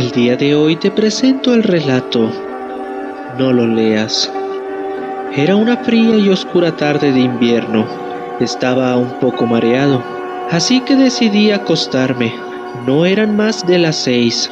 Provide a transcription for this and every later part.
El día de hoy te presento el relato. No lo leas. Era una fría y oscura tarde de invierno. Estaba un poco mareado, así que decidí acostarme. No eran más de las 6,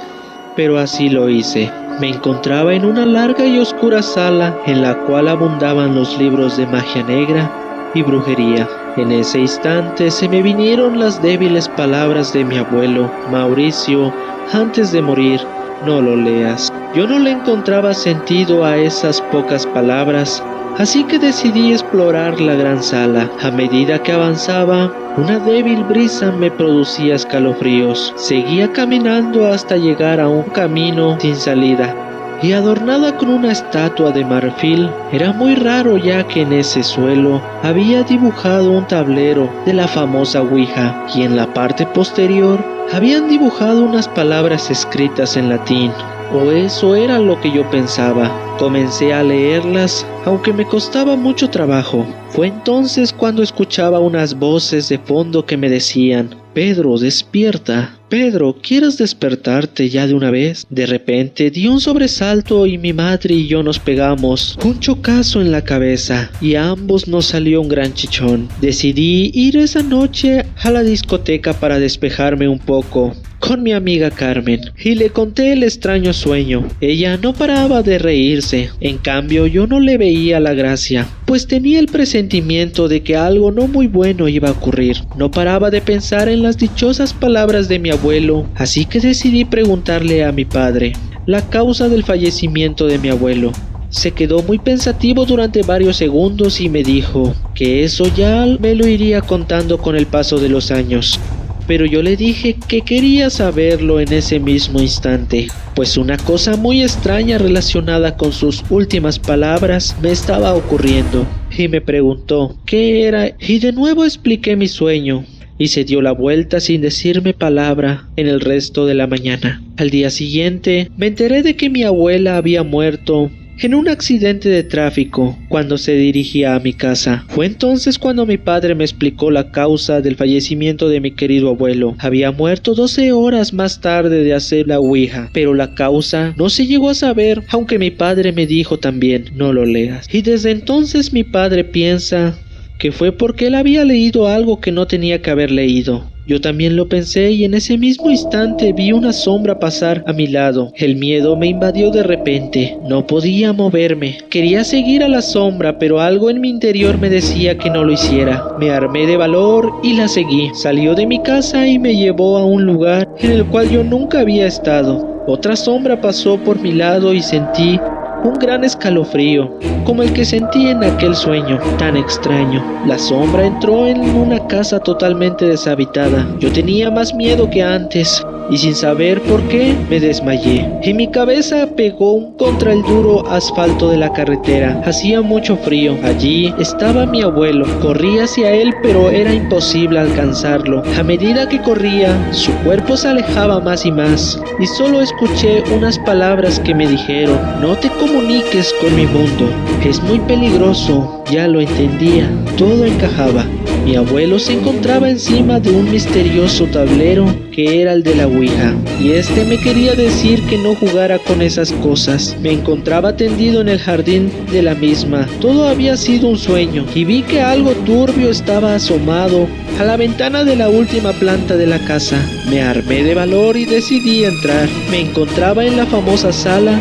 pero así lo hice. Me encontraba en una larga y oscura sala en la cual abundaban los libros de magia negra y brujería. En ese instante se me vinieron las débiles palabras de mi abuelo Mauricio antes de morir: no lo leas. Yo no le encontraba sentido a esas pocas palabras, así que decidí explorar la gran sala. A medida que avanzaba, una débil brisa me producía escalofríos. Seguía caminando hasta llegar a un camino sin salida y adornada con una estatua de marfil. Era muy raro, ya que en ese suelo había dibujado un tablero de la famosa Ouija, y en la parte posterior habían dibujado unas palabras escritas en latín, o eso era lo que yo pensaba. Comencé a leerlas, aunque me costaba mucho trabajo. Fue entonces cuando escuchaba unas voces de fondo que me decían: Pedro, despierta. Pedro, ¿quieres despertarte ya de una vez? De repente di un sobresalto y mi madre y yo nos pegamos un chocazo en la cabeza y a ambos nos salió un gran chichón. Decidí ir esa noche a la discoteca para despejarme un poco con mi amiga Carmen y le conté el extraño sueño. Ella no paraba de reírse. En cambio, yo no le veía la gracia, pues tenía el presentimiento de que algo no muy bueno iba a ocurrir. No paraba de pensar en las dichosas palabras de mi abuelo, así que decidí preguntarle a mi padre la causa del fallecimiento de mi abuelo. Se quedó muy pensativo durante varios segundos y me dijo que eso ya me lo iría contando con el paso de los años. Pero yo le dije que quería saberlo en ese mismo instante, pues una cosa muy extraña relacionada con sus últimas palabras me estaba ocurriendo. Y me preguntó qué era, y de nuevo expliqué mi sueño, y se dio la vuelta sin decirme palabra en el resto de la mañana. Al día siguiente me enteré de que mi abuela había muerto en un accidente de tráfico cuando se dirigía a mi casa. Fue entonces cuando mi padre me explicó la causa del fallecimiento de mi querido abuelo. Había muerto 12 horas más tarde de hacer la Ouija, pero la causa no se llegó a saber, aunque mi padre me dijo también: no lo leas. Y desde entonces mi padre piensa que fue porque él había leído algo que no tenía que haber leído. Yo también lo pensé, y en ese mismo instante vi una sombra pasar a mi lado. El miedo me invadió de repente. No podía moverme. Quería seguir a la sombra, pero algo en mi interior me decía que no lo hiciera. Me armé de valor y la seguí. Salió de mi casa y me llevó a un lugar en el cual yo nunca había estado. Otra sombra pasó por mi lado y sentí un gran escalofrío, como el que sentí en aquel sueño tan extraño. La sombra entró en una casa totalmente deshabitada. Yo tenía más miedo que antes, y sin saber por qué me desmayé, y mi cabeza pegó contra el duro asfalto de la carretera. Hacía mucho frío. Allí estaba mi abuelo. Corrí hacia él, pero era imposible alcanzarlo. A medida que corría, su cuerpo se alejaba más y más, y solo escuché unas palabras que me dijeron: no te comuniques con mi mundo, es muy peligroso. Ya lo entendía, todo encajaba. Mi abuelo se encontraba encima de un misterioso tablero que era el de la Ouija, y este me quería decir que no jugara con esas cosas. Me encontraba tendido en el jardín de la misma. Todo había sido un sueño, y vi que algo turbio estaba asomado a la ventana de la última planta de la casa. Me armé de valor y decidí entrar. Me encontraba en la famosa sala,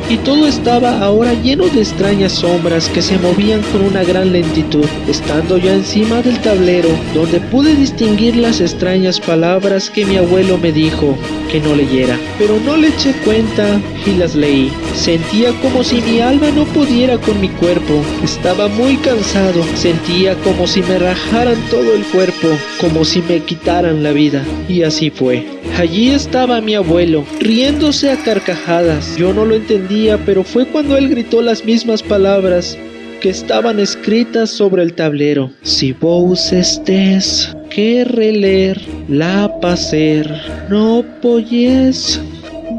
y todo estaba ahora lleno de extrañas sombras que se movían con una gran lentitud. Estando ya encima del tablero, donde pude distinguir las extrañas palabras que mi abuelo me dijo que no leyera, pero no le eché cuenta y las leí. Sentía como si mi alma no pudiera con mi cuerpo. Estaba muy cansado. Sentía como si me rajaran todo el cuerpo, como si me quitaran la vida. Y así fue. Allí estaba mi abuelo, riéndose a carcajadas. Yo no lo entendía, pero fue cuando él gritó las mismas palabras que estaban escritas sobre el tablero: si vos estés que reler la pacer, no poyes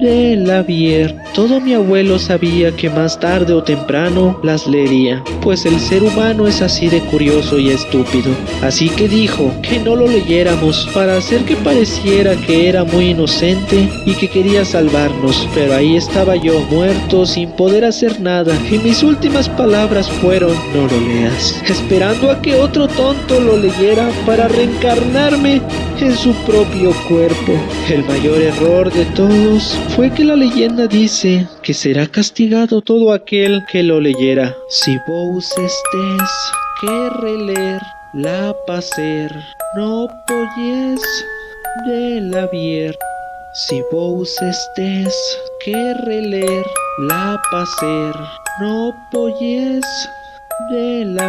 del abierto. todo mi abuelo sabía que más tarde o temprano las leería, pues el ser humano es así de curioso y estúpido. Así que dijo que no lo leyéramos para hacer que pareciera que era muy inocente y que quería salvarnos, pero ahí estaba yo, muerto, sin poder hacer nada, y mis últimas palabras fueron: no lo leas, esperando a que otro tonto lo leyera para reencarnarme en su propio cuerpo. El mayor error de todos fue que la leyenda dice que será castigado todo aquel que lo leyera. Si vos estés que releer la paser, no poyes de la vier. Si vos estés que releer la paser, no poyes de la